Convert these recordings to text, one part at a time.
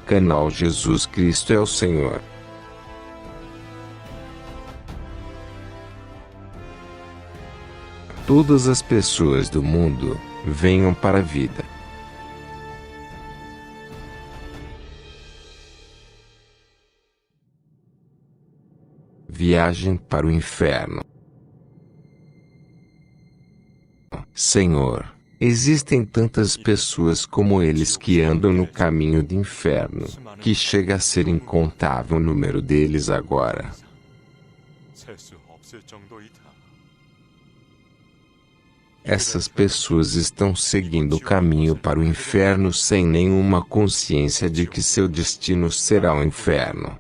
Canal Jesus Cristo é o Senhor. Todas as pessoas do mundo, venham para a vida. Viagem para o inferno. Senhor, existem tantas pessoas como eles que andam no caminho do inferno, que chega a ser incontável o número deles agora. Essas pessoas estão seguindo o caminho para o inferno sem nenhuma consciência de que seu destino será o inferno.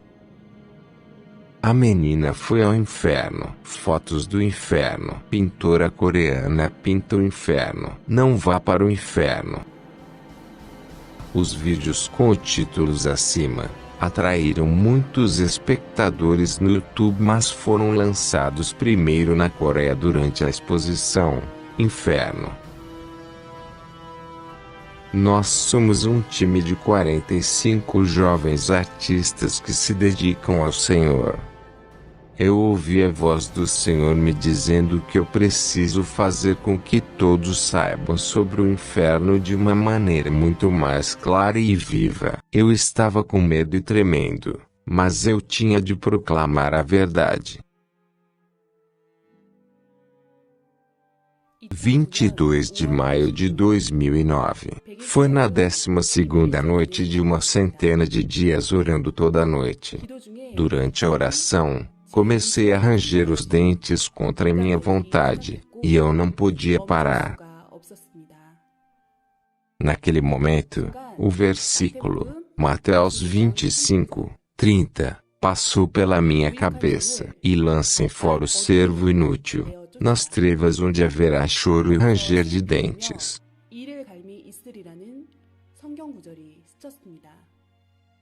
A menina foi ao inferno. Fotos do inferno. Pintora coreana pinta o inferno. Não vá para o inferno. Os vídeos com os títulos acima atraíram muitos espectadores no YouTube, mas foram lançados primeiro na Coreia durante a exposição Inferno. Nós somos um time de 45 jovens artistas que se dedicam ao Senhor. Eu ouvi a voz do Senhor me dizendo que eu preciso fazer com que todos saibam sobre o inferno de uma maneira muito mais clara e viva. Eu estava com medo e tremendo, mas eu tinha de proclamar a verdade. 22 de maio de 2009. Foi na 12ª noite de uma centena de dias orando toda a noite. Durante a oração, comecei a ranger os dentes contra minha vontade, e eu não podia parar. Naquele momento, o versículo, Mateus 25:30, passou pela minha cabeça. E lancem fora o servo inútil, nas trevas onde haverá choro e ranger de dentes.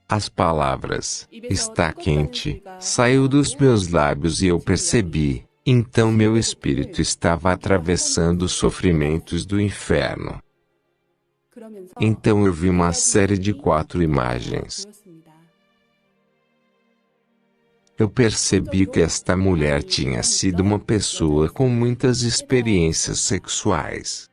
As palavras, está quente, saiu dos meus lábios e eu percebi, então meu espírito estava atravessando os sofrimentos do inferno. Então eu vi uma série de 4 imagens. Eu percebi que esta mulher tinha sido uma pessoa com muitas experiências sexuais.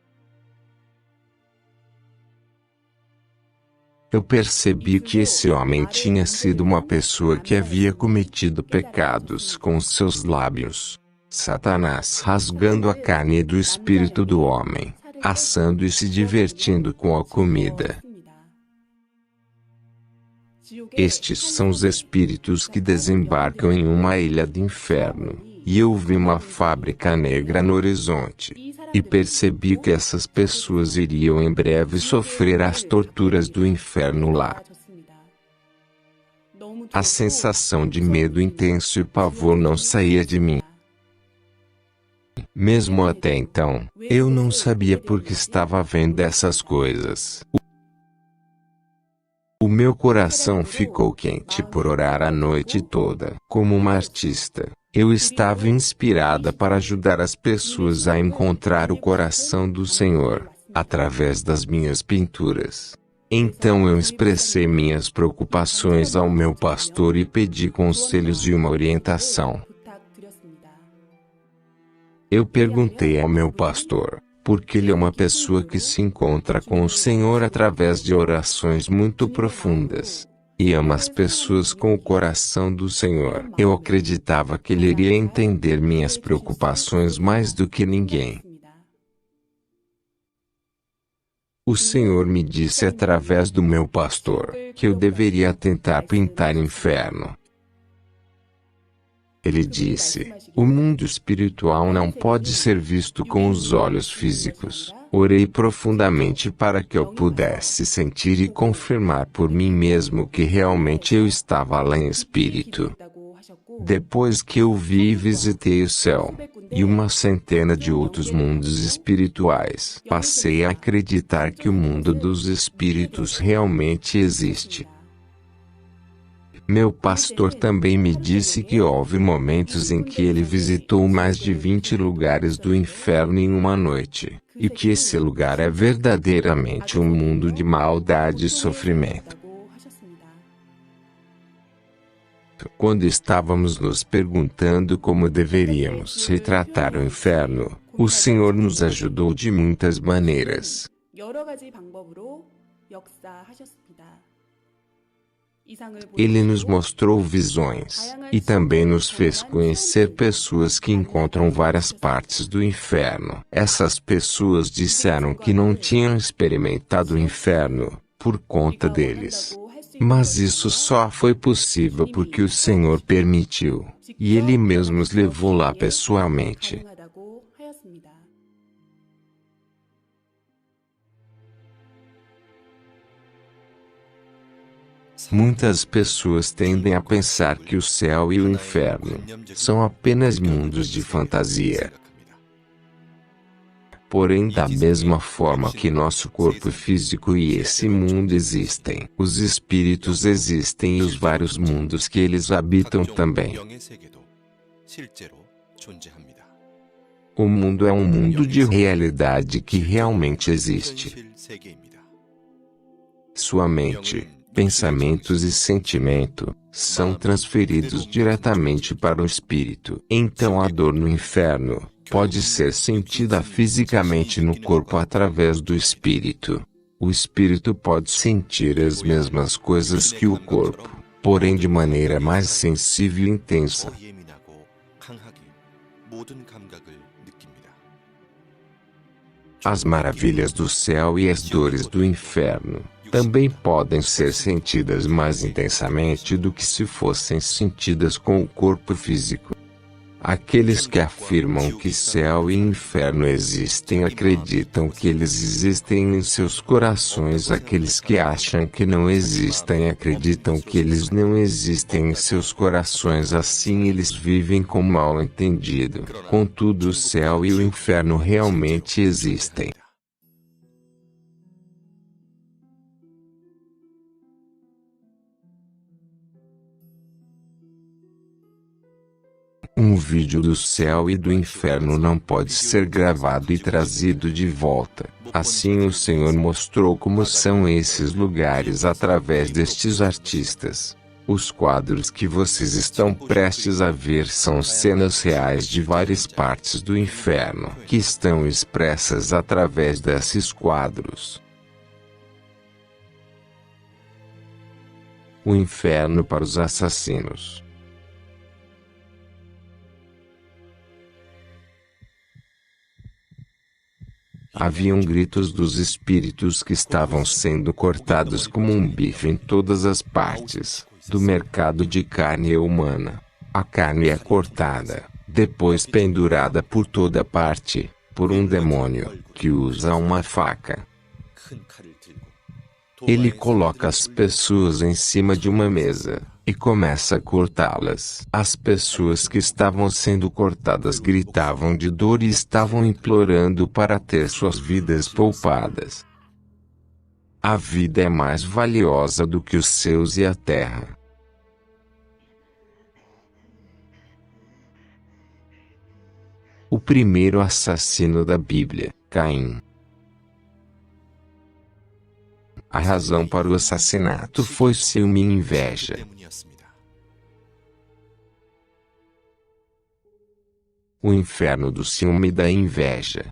Eu percebi que esse homem tinha sido uma pessoa que havia cometido pecados com seus lábios. Satanás rasgando a carne do espírito do homem, assando e se divertindo com a comida. Estes são os espíritos que desembarcam em uma ilha do inferno, e eu vi uma fábrica negra no horizonte. E percebi que essas pessoas iriam em breve sofrer as torturas do inferno lá. A sensação de medo intenso e pavor não saía de mim. Mesmo até então, eu não sabia por que estava vendo essas coisas. O meu coração ficou quente por orar a noite toda. Como uma artista, eu estava inspirada para ajudar as pessoas a encontrar o coração do Senhor, através das minhas pinturas. Então eu expressei minhas preocupações ao meu pastor e pedi conselhos e uma orientação. Eu perguntei ao meu pastor, porque ele é uma pessoa que se encontra com o Senhor através de orações muito profundas, e ama as pessoas com o coração do Senhor. Eu acreditava que ele iria entender minhas preocupações mais do que ninguém. O Senhor me disse através do meu pastor, que eu deveria tentar pintar inferno. Ele disse, o mundo espiritual não pode ser visto com os olhos físicos. Orei profundamente para que eu pudesse sentir e confirmar por mim mesmo que realmente eu estava lá em espírito. Depois que eu vi e visitei o céu, e uma centena de outros mundos espirituais, passei a acreditar que o mundo dos espíritos realmente existe. Meu pastor também me disse que houve momentos em que ele visitou mais de 20 lugares do inferno em uma noite, e que esse lugar é verdadeiramente um mundo de maldade e sofrimento. Quando estávamos nos perguntando como deveríamos retratar o inferno, o Senhor nos ajudou de muitas maneiras. Ele nos mostrou visões, e também nos fez conhecer pessoas que encontram várias partes do inferno. Essas pessoas disseram que não tinham experimentado o inferno, por conta deles. Mas isso só foi possível porque o Senhor permitiu, e Ele mesmo os levou lá pessoalmente. Muitas pessoas tendem a pensar que o céu e o inferno são apenas mundos de fantasia. Porém, da mesma forma que nosso corpo físico e esse mundo existem, os espíritos existem e os vários mundos que eles habitam também. O mundo é um mundo de realidade que realmente existe. Sua mente, pensamentos e sentimento são transferidos diretamente para o espírito. Então a dor no inferno pode ser sentida fisicamente no corpo através do espírito. O espírito pode sentir as mesmas coisas que o corpo, porém de maneira mais sensível e intensa. As maravilhas do céu e as dores do inferno também podem ser sentidas mais intensamente do que se fossem sentidas com o corpo físico. Aqueles que afirmam que céu e inferno existem acreditam que eles existem em seus corações. Aqueles que acham que não existem acreditam que eles não existem em seus corações. Assim eles vivem com mal entendido. Contudo, o céu e o inferno realmente existem. Um vídeo do céu e do inferno não pode ser gravado e trazido de volta. Assim o Senhor mostrou como são esses lugares através destes artistas. Os quadros que vocês estão prestes a ver são cenas reais de várias partes do inferno que estão expressas através desses quadros. O inferno para os assassinos. Haviam gritos dos espíritos que estavam sendo cortados como um bife em todas as partes do mercado de carne humana. A carne é cortada, depois pendurada por toda parte, por um demônio, que usa uma faca. Ele coloca as pessoas em cima de uma mesa e começa a cortá-las. As pessoas que estavam sendo cortadas gritavam de dor e estavam implorando para ter suas vidas poupadas. A vida é mais valiosa do que os céus e a terra. O primeiro assassino da Bíblia, Caim. A razão para o assassinato foi ciúme e inveja. O inferno do ciúme e da inveja.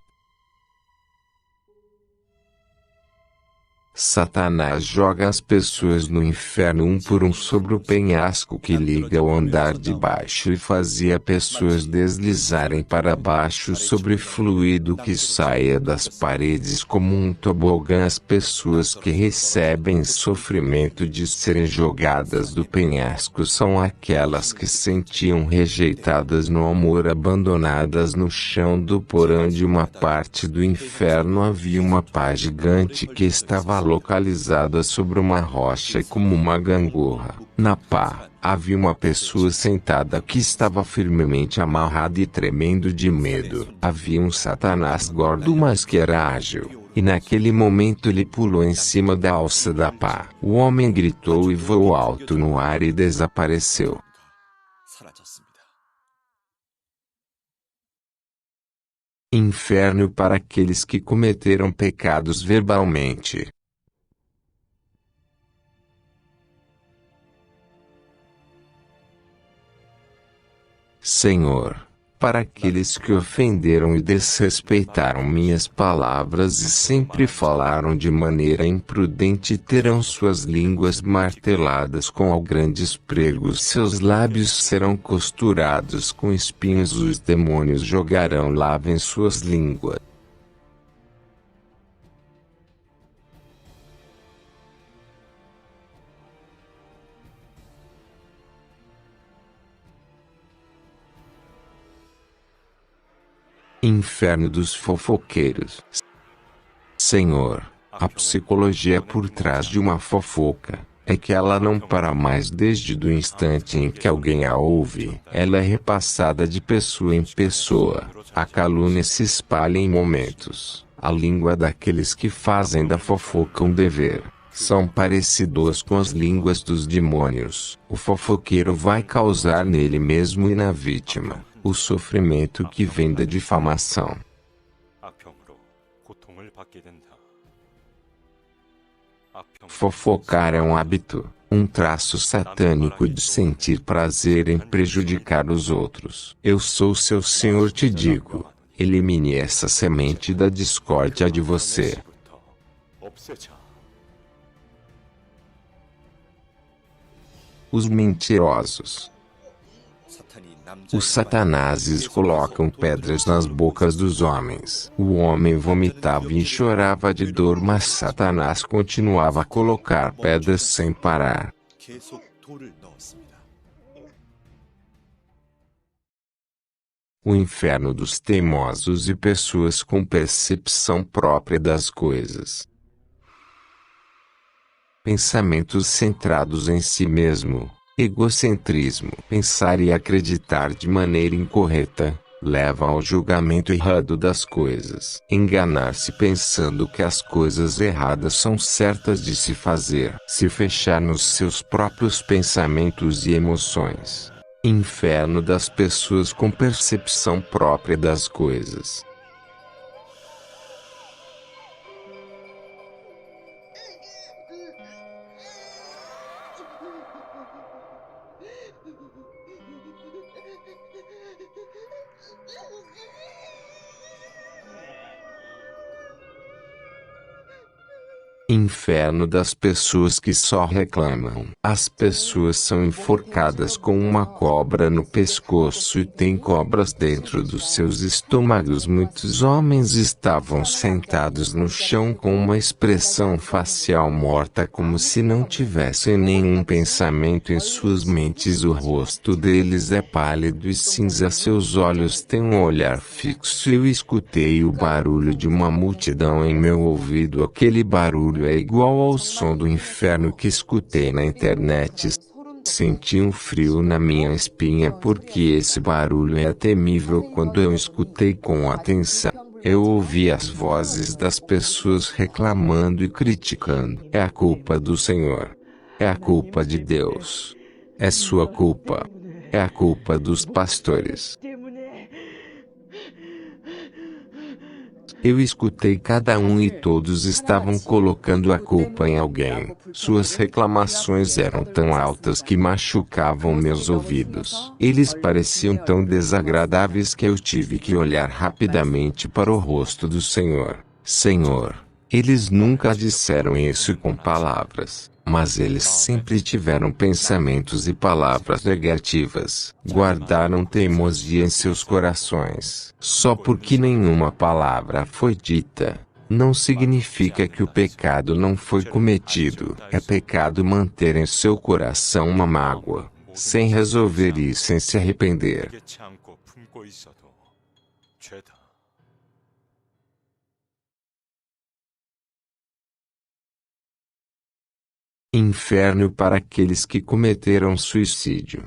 Satanás joga as pessoas no inferno um por um sobre o penhasco que liga ao andar de baixo e fazia pessoas deslizarem para baixo sobre fluido que saia das paredes como um tobogã. As pessoas que recebem sofrimento de serem jogadas do penhasco são aquelas que sentiam rejeitadas no amor, abandonadas no chão do porão de uma parte do inferno. Havia uma pá gigante que estava localizada sobre uma rocha como uma gangorra. Na pá, havia uma pessoa sentada que estava firmemente amarrada e tremendo de medo. Havia um Satanás gordo mas que era ágil, e naquele momento ele pulou em cima da alça da pá. O homem gritou e voou alto no ar e desapareceu. Inferno para aqueles que cometeram pecados verbalmente. Senhor, para aqueles que ofenderam e desrespeitaram minhas palavras e sempre falaram de maneira imprudente, terão suas línguas marteladas com grandes pregos, seus lábios serão costurados com espinhos, os demônios jogarão lava em suas línguas. Inferno dos fofoqueiros. Senhor, a psicologia por trás de uma fofoca é que ela não para mais desde o instante em que alguém a ouve. Ela é repassada de pessoa em pessoa. A calúnia se espalha em momentos. A língua daqueles que fazem da fofoca um dever são parecidos com as línguas dos demônios. O fofoqueiro vai causar nele mesmo e na vítima o sofrimento que vem da difamação. Fofocar é um hábito, um traço satânico de sentir prazer em prejudicar os outros. Eu sou seu Senhor, te digo, elimine essa semente da discórdia de você. Os mentirosos. Os satanases colocam pedras nas bocas dos homens. O homem vomitava e chorava de dor, mas Satanás continuava a colocar pedras sem parar. O inferno dos teimosos e pessoas com percepção própria das coisas. Pensamentos centrados em si mesmo. Egocentrismo. Pensar e acreditar de maneira incorreta leva ao julgamento errado das coisas. Enganar-se pensando que as coisas erradas são certas de se fazer. Se fechar nos seus próprios pensamentos e emoções. Inferno das pessoas com percepção própria das coisas. Inferno das pessoas que só reclamam. As pessoas são enforcadas com uma cobra no pescoço e têm cobras dentro dos seus estômagos. Muitos homens estavam sentados no chão com uma expressão facial morta, como se não tivessem nenhum pensamento em suas mentes. O rosto deles é pálido e cinza, seus olhos têm um olhar fixo. Eu escutei o barulho de uma multidão em meu ouvido. Aquele barulho é igual ao som do inferno que escutei na internet. Senti um frio na minha espinha porque esse barulho é temível. Quando eu escutei com atenção, eu ouvi as vozes das pessoas reclamando e criticando. É a culpa do Senhor. É a culpa de Deus. É sua culpa. É a culpa dos pastores. Eu escutei cada um e todos estavam colocando a culpa em alguém. Suas reclamações eram tão altas que machucavam meus ouvidos. Eles pareciam tão desagradáveis que eu tive que olhar rapidamente para o rosto do Senhor. Senhor, eles nunca disseram isso com palavras, mas eles sempre tiveram pensamentos e palavras negativas. Guardaram teimosia em seus corações. Só porque nenhuma palavra foi dita, não significa que o pecado não foi cometido. É pecado manter em seu coração uma mágoa, sem resolver e sem se arrepender. Inferno para aqueles que cometeram suicídio.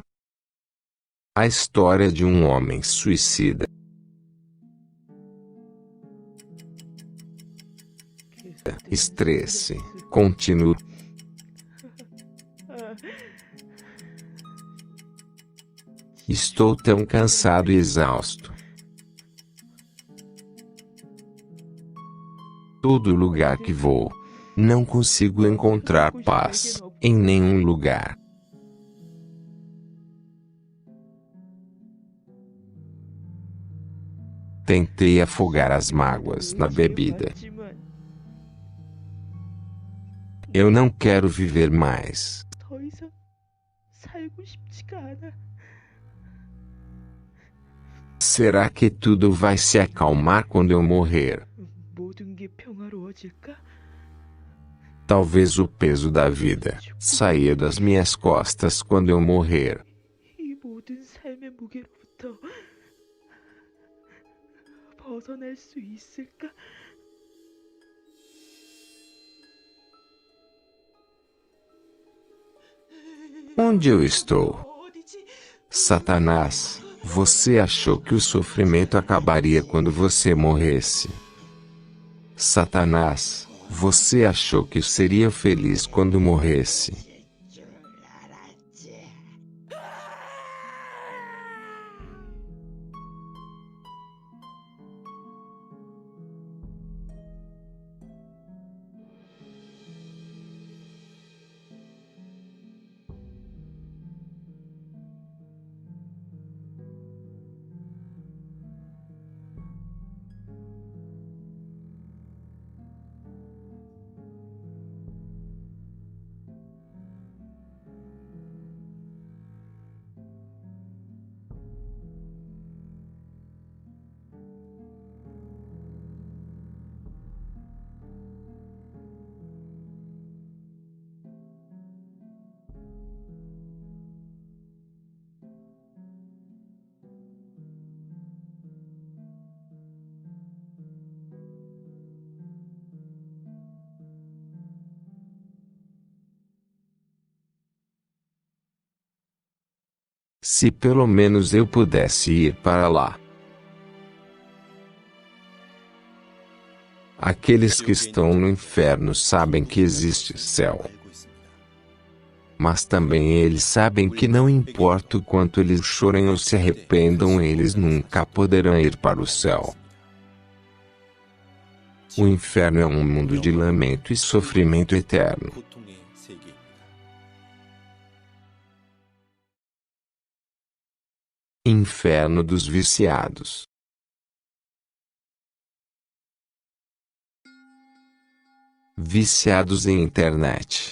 A história de um homem suicida. Estresse contínuo. Estou tão cansado e exausto. Todo lugar que vou, não consigo encontrar paz, em nenhum lugar. Tentei afogar as mágoas na bebida. Eu não quero viver mais. 더 이상 살고 싶지가 않아. Será que tudo vai se acalmar quando eu morrer? 모든 게 평화로워질까? Talvez o peso da vida saia das minhas costas quando eu morrer. 이 모든 삶의 무게로부터 벗어날 수 있을까? Onde eu estou? Satanás, você achou que o sofrimento acabaria quando você morresse. Satanás, você achou que seria feliz quando morresse. Se pelo menos eu pudesse ir para lá. Aqueles que estão no inferno sabem que existe céu. Mas também eles sabem que não importa o quanto eles chorem ou se arrependam, eles nunca poderão ir para o céu. O inferno é um mundo de lamento e sofrimento eterno. Inferno dos viciados. Viciados em internet.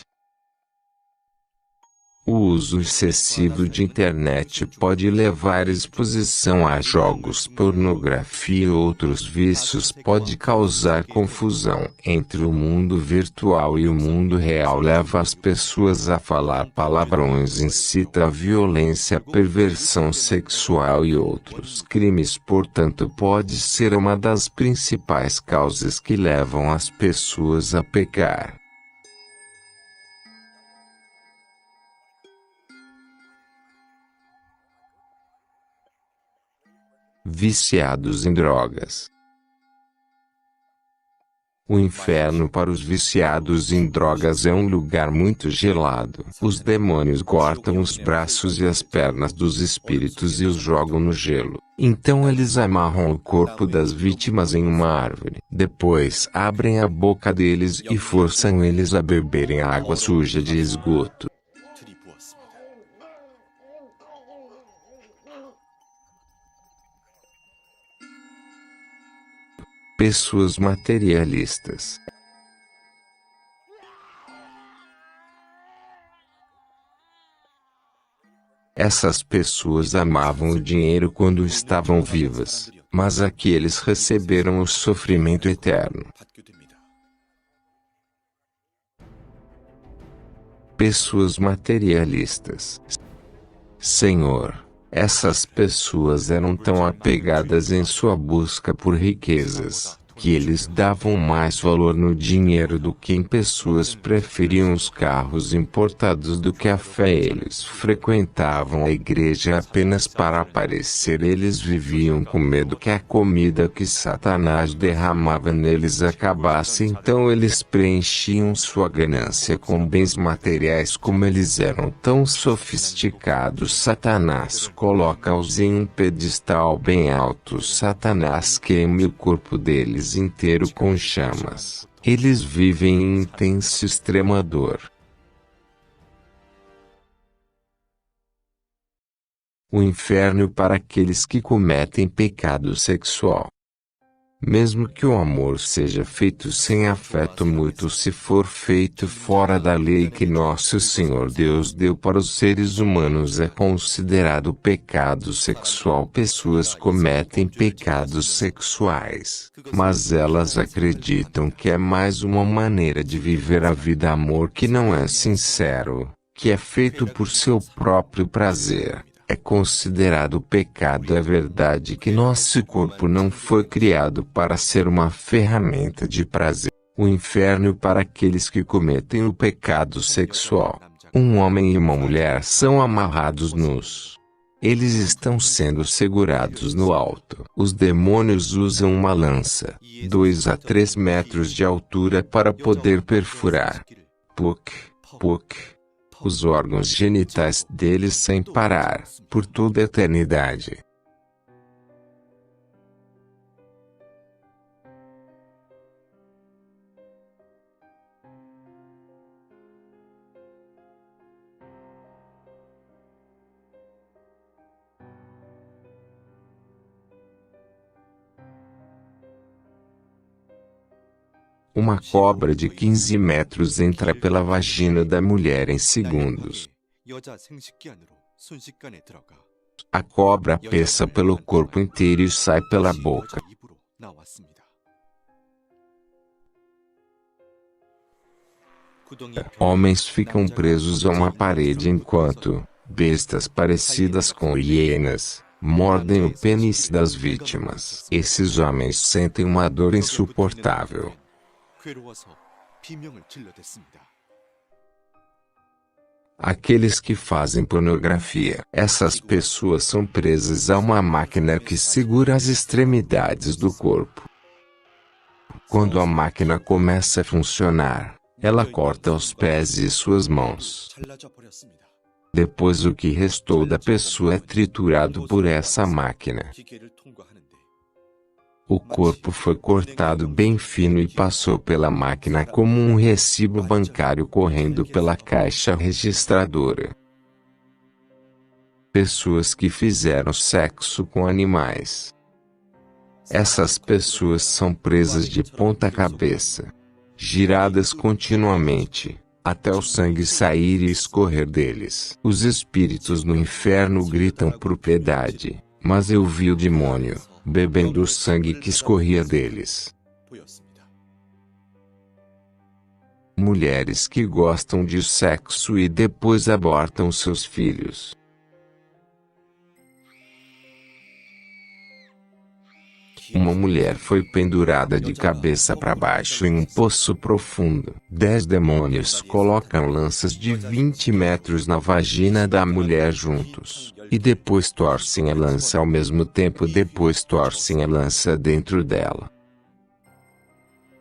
O uso excessivo de internet pode levar à exposição a jogos, pornografia e outros vícios, pode causar confusão entre o mundo virtual e o mundo real, leva as pessoas a falar palavrões, incita a violência, perversão sexual e outros crimes. Portanto, pode ser uma das principais causas que levam as pessoas a pecar. Viciados em drogas. O inferno para os viciados em drogas é um lugar muito gelado. Os demônios cortam os braços e as pernas dos espíritos e os jogam no gelo. Então eles amarram o corpo das vítimas em uma árvore. Depois abrem a boca deles e forçam eles a beberem água suja de esgoto. Pessoas materialistas. Essas pessoas amavam o dinheiro quando estavam vivas, mas aqui eles receberam o sofrimento eterno. Pessoas materialistas. Senhor, essas pessoas eram tão apegadas em sua busca por riquezas, que eles davam mais valor no dinheiro do que em pessoas, preferiam os carros importados do que a fé. Eles frequentavam a igreja apenas para aparecer. Eles viviam com medo que a comida que Satanás derramava neles acabasse. Então eles preenchiam sua ganância com bens materiais. Como eles eram tão sofisticados, Satanás coloca-os em um pedestal bem alto. Satanás queima o corpo deles inteiro com chamas. Eles vivem em intensa e extrema dor. O inferno para aqueles que cometem pecado sexual. Mesmo que o amor seja feito sem afeto mútuo, se for feito fora da lei que nosso Senhor Deus deu para os seres humanos, é considerado pecado sexual. Pessoas cometem pecados sexuais, mas elas acreditam que é mais uma maneira de viver a vida. Amor que não é sincero, que é feito por seu próprio prazer, é considerado pecado. É verdade que nosso corpo não foi criado para ser uma ferramenta de prazer. O inferno para aqueles que cometem o pecado sexual. Um homem e uma mulher são amarrados nus. Eles estão sendo segurados no alto. Os demônios usam uma lança, 2 a 3 metros de altura, para poder perfurar os órgãos genitais deles sem parar, por toda a eternidade. Uma cobra de 15 metros entra pela vagina da mulher em segundos. A cobra passa pelo corpo inteiro e sai pela boca. Homens ficam presos a uma parede enquanto bestas parecidas com hienas mordem o pênis das vítimas. Esses homens sentem uma dor insuportável. Aqueles que fazem pornografia. Essas pessoas são presas a uma máquina que segura as extremidades do corpo. Quando a máquina começa a funcionar, ela corta os pés e suas mãos. Depois o que restou da pessoa é triturado por essa máquina. O corpo foi cortado bem fino e passou pela máquina como um recibo bancário correndo pela caixa registradora. Pessoas que fizeram sexo com animais. Essas pessoas são presas de ponta cabeça, giradas continuamente, até o sangue sair e escorrer deles. Os espíritos no inferno gritam por piedade, mas eu vi o demônio bebendo o sangue que escorria deles. Mulheres que gostam de sexo e depois abortam seus filhos. Uma mulher foi pendurada de cabeça para baixo em um poço profundo. 10 demônios colocam lanças de 20 metros na vagina da mulher juntos, e depois torcem a lança ao mesmo tempo. Depois torcem a lança dentro dela.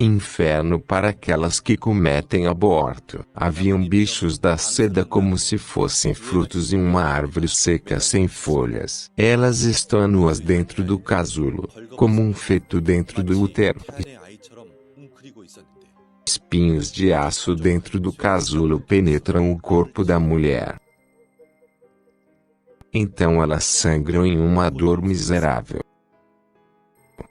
Inferno para aquelas que cometem aborto. Haviam bichos da seda como se fossem frutos em uma árvore seca sem folhas. Elas estão nuas dentro do casulo, como um feto dentro do útero. Espinhos de aço dentro do casulo penetram o corpo da mulher. Então elas sangram em uma dor miserável.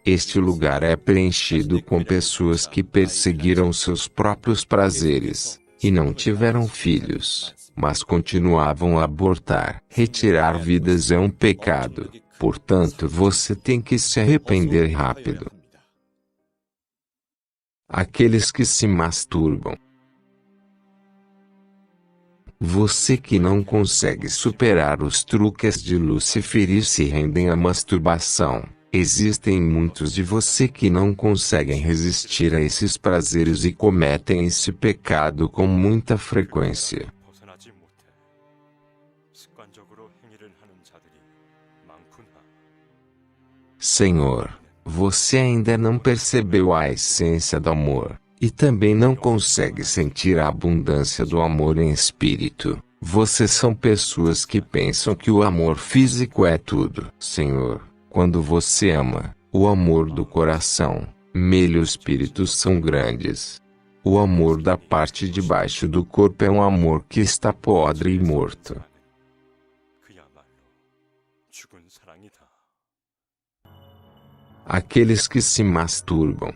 Este lugar é preenchido com pessoas que perseguiram seus próprios prazeres, e não tiveram filhos, mas continuavam a abortar. Retirar vidas é um pecado, portanto você tem que se arrepender rápido. Aqueles que se masturbam. Você que não consegue superar os truques de Lúcifer e se rendem à masturbação. Existem muitos de você que não conseguem resistir a esses prazeres e cometem esse pecado com muita frequência. Senhor, você ainda não percebeu a essência do amor, e também não consegue sentir a abundância do amor em espírito. Vocês são pessoas que pensam que o amor físico é tudo. Senhor, quando você ama, o amor do coração, e os espíritos são grandes. O amor da parte de baixo do corpo é um amor que está podre e morto. Aqueles que se masturbam.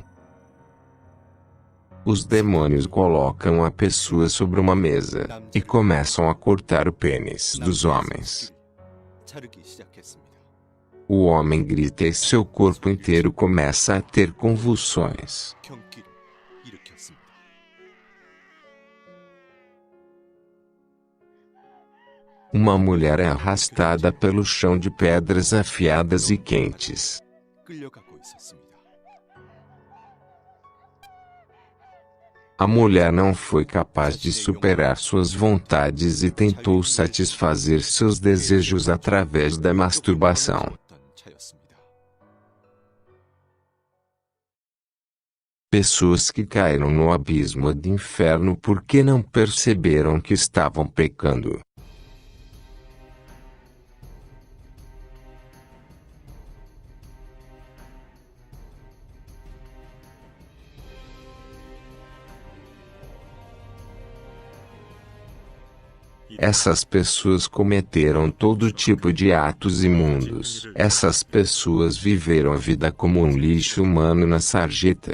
Os demônios colocam a pessoa sobre uma mesa e começam a cortar o pênis dos homens. O homem grita e seu corpo inteiro começa a ter convulsões. Uma mulher é arrastada pelo chão de pedras afiadas e quentes. A mulher não foi capaz de superar suas vontades e tentou satisfazer seus desejos através da masturbação. Pessoas que caíram no abismo do inferno porque não perceberam que estavam pecando. Essas pessoas cometeram todo tipo de atos imundos. Essas pessoas viveram a vida como um lixo humano na sarjeta.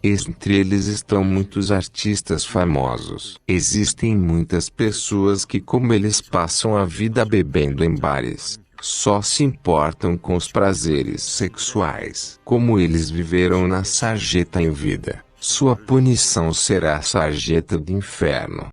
Entre eles estão muitos artistas famosos. Existem muitas pessoas que, como eles passam a vida bebendo em bares, só se importam com os prazeres sexuais. Como eles viveram na sarjeta em vida, sua punição será a sarjeta do inferno.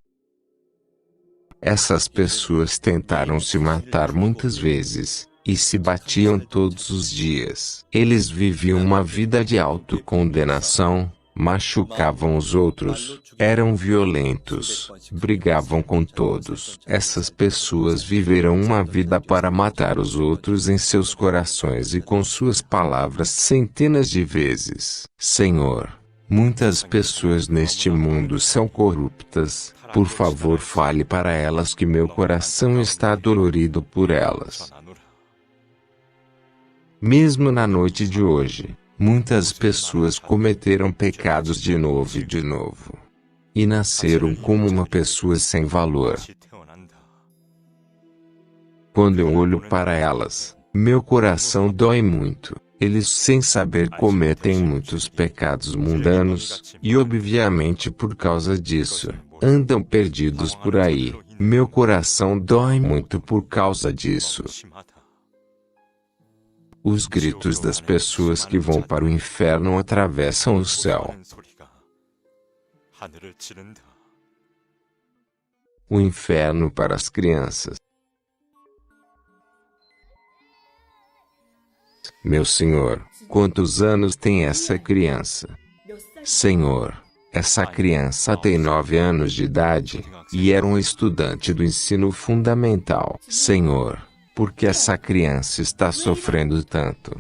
Essas pessoas tentaram se matar muitas vezes, e se batiam todos os dias. Eles viviam uma vida de autocondenação, machucavam os outros, eram violentos, brigavam com todos. Essas pessoas viveram uma vida para matar os outros em seus corações e com suas palavras centenas de vezes. Senhor, muitas pessoas neste mundo são corruptas. Por favor, fale para elas que meu coração está dolorido por elas. Mesmo na noite de hoje, muitas pessoas cometeram pecados de novo e de novo. E nasceram como uma pessoa sem valor. Quando eu olho para elas, meu coração dói muito. Eles, sem saber, cometem muitos pecados mundanos, e obviamente por causa disso, andam perdidos por aí. Meu coração dói muito por causa disso. Os gritos das pessoas que vão para o inferno atravessam o céu. O inferno para as crianças. Meu Senhor, quantos anos tem essa criança? Senhor, essa criança tem 9 anos de idade, e era um estudante do ensino fundamental. Senhor, por que essa criança está sofrendo tanto?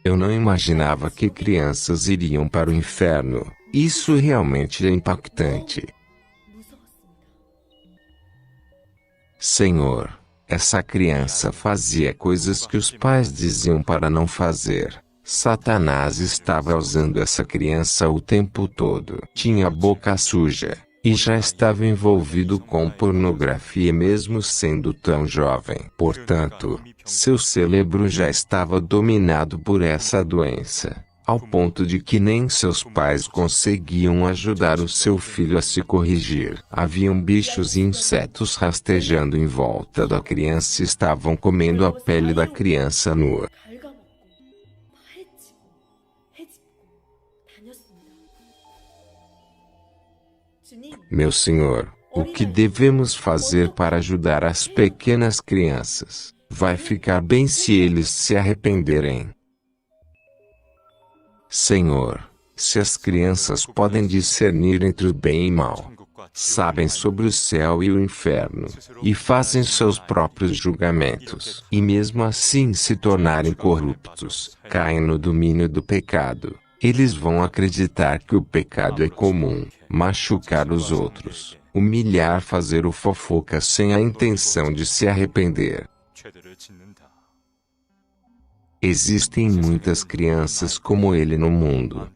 Eu não imaginava que crianças iriam para o inferno. Isso realmente é impactante. Senhor, essa criança fazia coisas que os pais diziam para não fazer. Satanás estava usando essa criança o tempo todo. Tinha a boca suja, e já estava envolvido com pornografia mesmo sendo tão jovem. Portanto, seu cérebro já estava dominado por essa doença, ao ponto de que nem seus pais conseguiam ajudar o seu filho a se corrigir. Haviam bichos e insetos rastejando em volta da criança e estavam comendo a pele da criança nua. Meu Senhor, o que devemos fazer para ajudar as pequenas crianças? Vai ficar bem se eles se arrependerem. Senhor, se as crianças podem discernir entre o bem e mal, sabem sobre o céu e o inferno, e fazem seus próprios julgamentos, e mesmo assim se tornarem corruptos, caem no domínio do pecado, eles vão acreditar que o pecado é comum, machucar os outros, humilhar, fazer o fofoca sem a intenção de se arrepender. Existem muitas crianças como ele no mundo.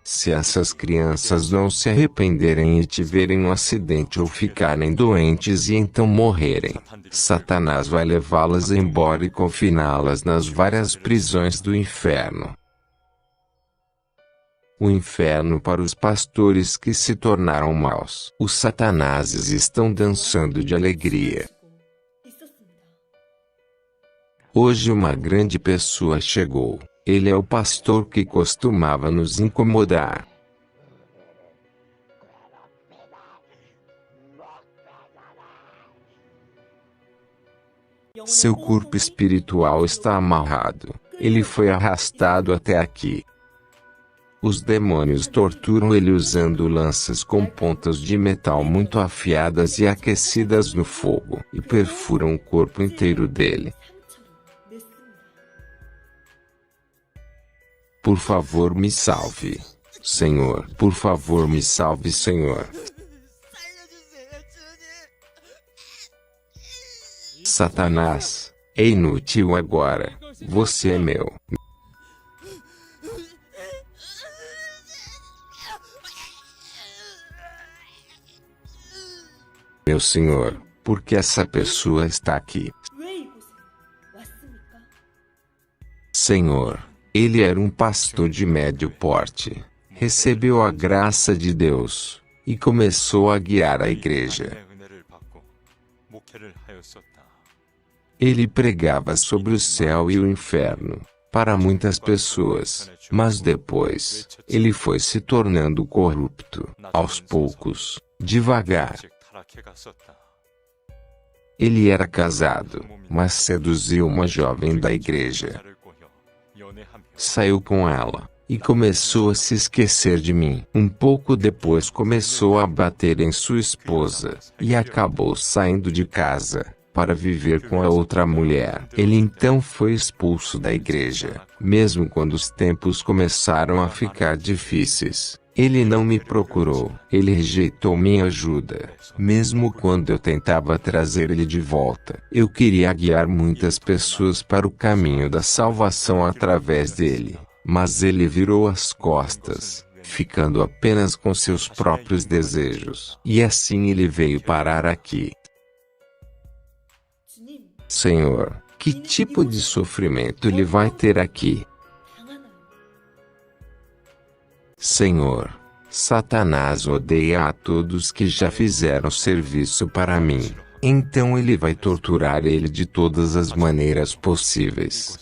Se essas crianças não se arrependerem e tiverem um acidente ou ficarem doentes e então morrerem, Satanás vai levá-las embora e confiná-las nas várias prisões do inferno. O inferno para os pastores que se tornaram maus. Os satanases estão dançando de alegria. Hoje uma grande pessoa chegou. Ele é o pastor que costumava nos incomodar. Seu corpo espiritual está amarrado. Ele foi arrastado até aqui. Os demônios torturam ele usando lanças com pontas de metal muito afiadas e aquecidas no fogo, e perfuram o corpo inteiro dele. Por favor, me salve, Senhor. Por favor, me salve, Senhor. Satanás, é inútil agora. Você é meu. Meu Senhor, por que essa pessoa está aqui? Senhor, ele era um pastor de médio porte. Recebeu a graça de Deus e começou a guiar a igreja. Ele pregava sobre o céu e o inferno para muitas pessoas, mas depois, ele foi se tornando corrupto, aos poucos, devagar. Ele era casado, mas seduziu uma jovem da igreja. Saiu com ela e começou a se esquecer de mim. Um pouco depois começou a bater em sua esposa e acabou saindo de casa para viver com a outra mulher. Ele então foi expulso da igreja. Mesmo quando os tempos começaram a ficar difíceis, ele não me procurou. Ele rejeitou minha ajuda. Mesmo quando eu tentava trazer ele de volta, eu queria guiar muitas pessoas para o caminho da salvação através dele. Mas ele virou as costas, ficando apenas com seus próprios desejos. E assim ele veio parar aqui. Senhor, que tipo de sofrimento ele vai ter aqui? Senhor, Satanás odeia a todos que já fizeram serviço para mim. Então ele vai torturar ele de todas as maneiras possíveis.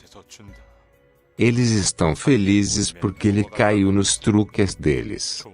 Eles estão felizes porque ele caiu nos truques deles.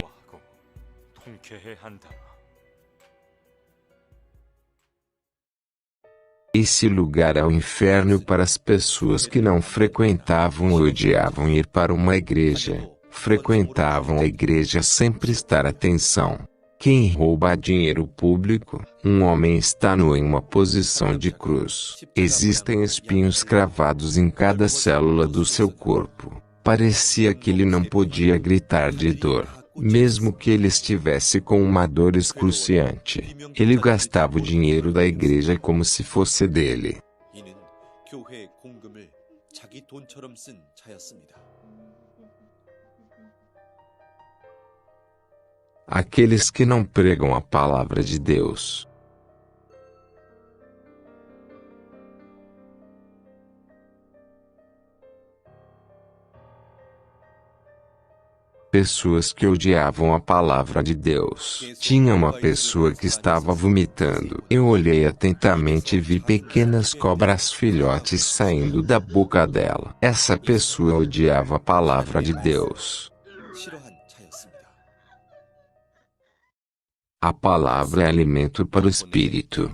Esse lugar é o inferno para as pessoas que não frequentavam ou odiavam ir para uma igreja. Frequentavam a igreja sem prestar atenção. Quem rouba dinheiro público, um homem está nu em uma posição de cruz. Existem espinhos cravados em cada célula do seu corpo. Parecia que ele não podia gritar de dor, mesmo que ele estivesse com uma dor excruciante. Ele gastava o dinheiro da igreja como se fosse dele. Aqueles que não pregam a palavra de Deus. Pessoas que odiavam a palavra de Deus. Tinha uma pessoa que estava vomitando. Eu olhei atentamente e vi pequenas cobras filhotes saindo da boca dela. Essa pessoa odiava a palavra de Deus. A palavra é alimento para o espírito.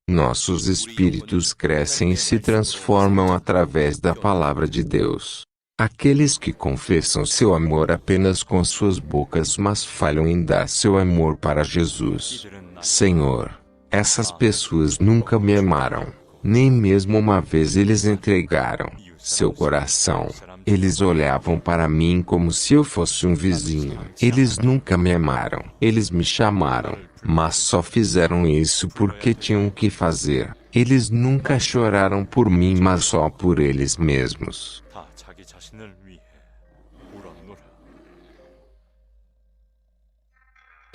Nossos espíritos crescem e se transformam através da palavra de Deus. Aqueles que confessam seu amor apenas com suas bocas, mas falham em dar seu amor para Jesus. Senhor, essas pessoas nunca me amaram. Nem mesmo uma vez eles entregaram seu coração. Eles olhavam para mim como se eu fosse um vizinho. Eles nunca me amaram. Eles me chamaram, mas só fizeram isso porque tinham que fazer. Eles nunca choraram por mim, mas só por eles mesmos.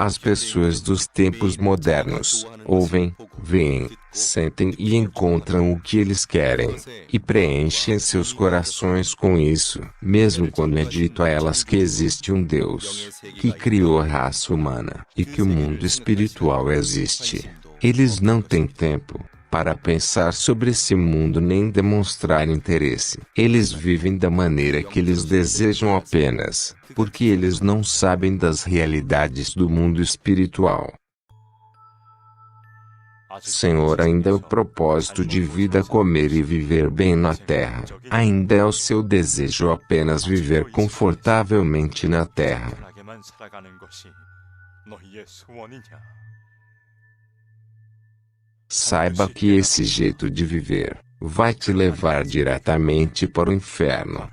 As pessoas dos tempos modernos ouvem, veem, sentem e encontram o que eles querem, e preenchem seus corações com isso, mesmo quando é dito a elas que existe um Deus, que criou a raça humana, e que o mundo espiritual existe. Eles não têm tempo para pensar sobre esse mundo nem demonstrar interesse. Eles vivem da maneira que eles desejam apenas, porque eles não sabem das realidades do mundo espiritual. Senhor, ainda é o propósito de vida comer e viver bem na terra. Ainda é o seu desejo apenas viver confortavelmente na terra. Saiba que esse jeito de viver vai te levar diretamente para o inferno.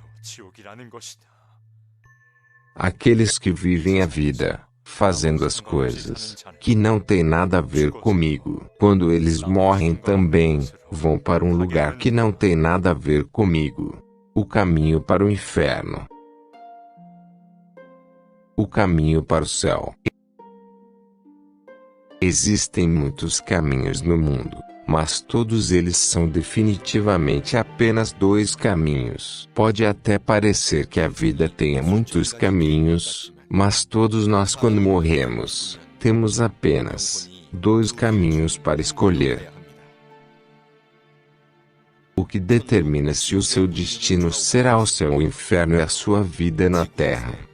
Aqueles que vivem a vida fazendo as coisas que não têm nada a ver comigo, quando eles morrem também vão para um lugar que não tem nada a ver comigo. O caminho para o inferno. O caminho para o céu. Existem muitos caminhos no mundo, mas todos eles são definitivamente apenas dois caminhos. Pode até parecer que a vida tenha muitos caminhos, mas todos nós, quando morremos, temos apenas dois caminhos para escolher. O que determina se o seu destino será o céu ou o inferno é a sua vida na terra.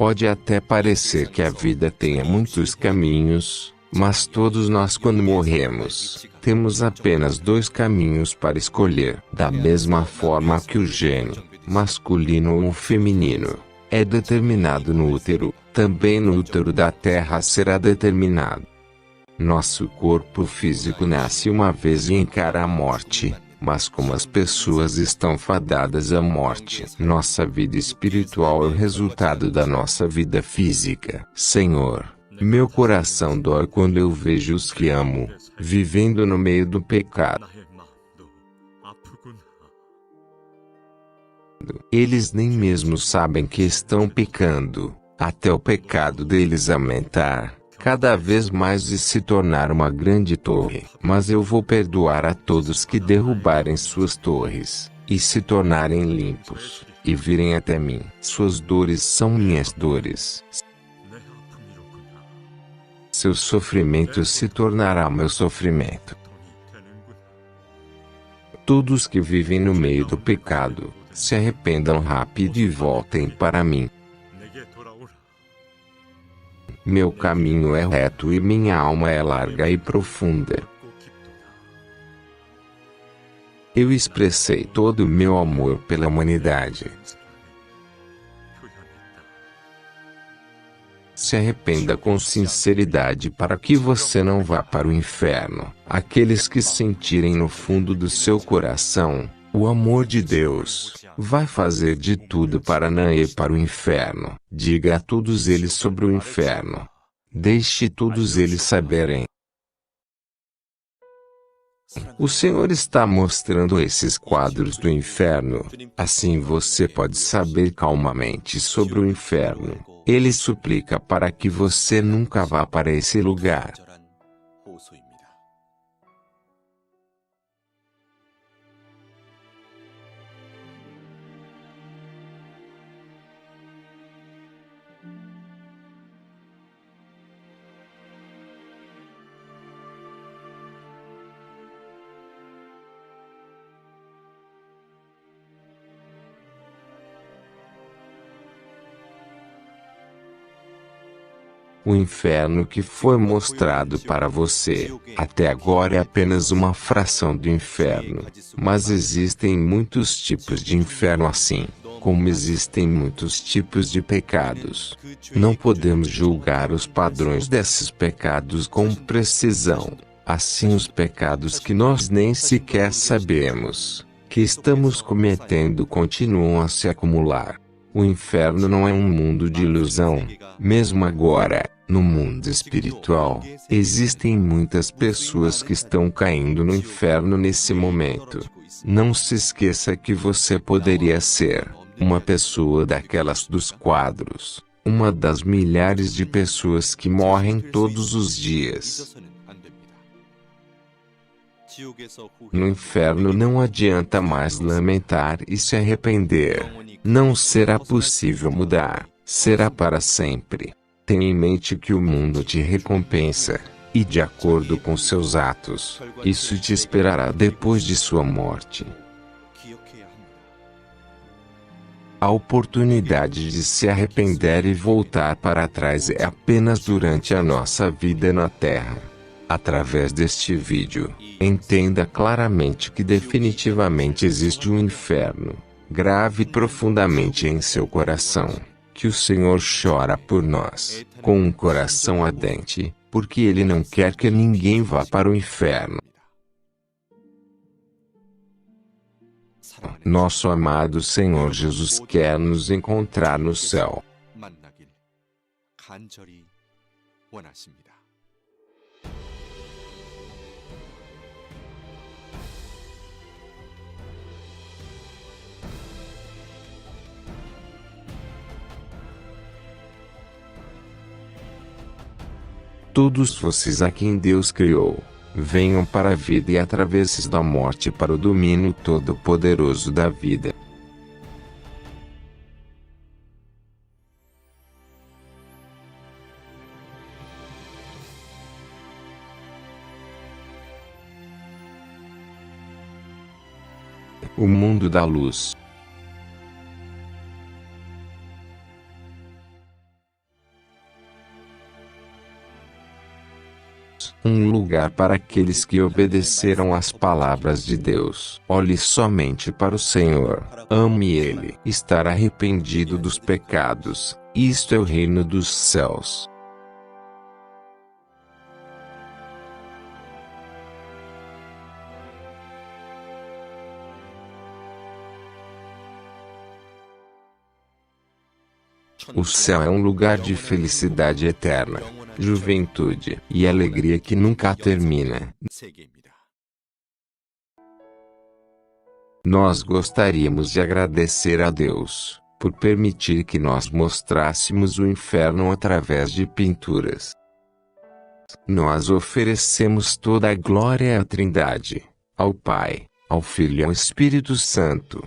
Pode até parecer que a vida tenha muitos caminhos, mas todos nós, quando morremos, temos apenas dois caminhos para escolher. Da mesma forma que o gênio, masculino ou feminino, é determinado no útero, também no útero da terra será determinado. Nosso corpo físico nasce uma vez e encara a morte. Mas como as pessoas estão fadadas à morte, nossa vida espiritual é o resultado da nossa vida física. Senhor, meu coração dói quando eu vejo os que amo, vivendo no meio do pecado. Eles nem mesmo sabem que estão pecando, até o pecado deles aumentar cada vez mais e se tornar uma grande torre. Mas eu vou perdoar a todos que derrubarem suas torres, e se tornarem limpos, e virem até mim. Suas dores são minhas dores. Seu sofrimento se tornará meu sofrimento. Todos que vivem no meio do pecado, se arrependam rápido e voltem para mim. Meu caminho é reto e minha alma é larga e profunda. Eu expressei todo o meu amor pela humanidade. Se arrependa com sinceridade para que você não vá para o inferno. Aqueles que sentirem no fundo do seu coração o amor de Deus, vai fazer de tudo para não ir para o inferno. Diga a todos eles sobre o inferno. Deixe todos eles saberem. O Senhor está mostrando esses quadros do inferno. Assim você pode saber calmamente sobre o inferno. Ele suplica para que você nunca vá para esse lugar. O inferno que foi mostrado para você, até agora é apenas uma fração do inferno. Mas existem muitos tipos de inferno assim, como existem muitos tipos de pecados. Não podemos julgar os padrões desses pecados com precisão. Assim os pecados que nós nem sequer sabemos que estamos cometendo continuam a se acumular. O inferno não é um mundo de ilusão. Mesmo agora, no mundo espiritual, existem muitas pessoas que estão caindo no inferno nesse momento. Não se esqueça que você poderia ser uma pessoa daquelas dos quadros. uma das milhares de pessoas que morrem todos os dias. No inferno não adianta mais lamentar e se arrepender. Não será possível mudar, será para sempre. Tenha em mente que o mundo te recompensa, e de acordo com seus atos, isso te esperará depois de sua morte. A oportunidade de se arrepender e voltar para trás é apenas durante a nossa vida na Terra. Através deste vídeo, entenda claramente que definitivamente existe um inferno. Grave profundamente em seu coração, que o Senhor chora por nós, com um coração ardente, porque Ele não quer que ninguém vá para o inferno. Nosso amado Senhor Jesus quer nos encontrar no céu. Todos vocês a quem Deus criou, venham para a vida e atravesses da morte para o domínio todo-poderoso da vida. O mundo da luz. Um lugar para aqueles que obedeceram às palavras de Deus. Olhe somente para o Senhor, ame Ele. Estar arrependido dos pecados, isto é o reino dos céus. O céu é um lugar de felicidade eterna, juventude e alegria que nunca termina. Nós gostaríamos de agradecer a Deus por permitir que nós mostrássemos o inferno através de pinturas. Nós oferecemos toda a glória à Trindade, ao Pai, ao Filho e ao Espírito Santo.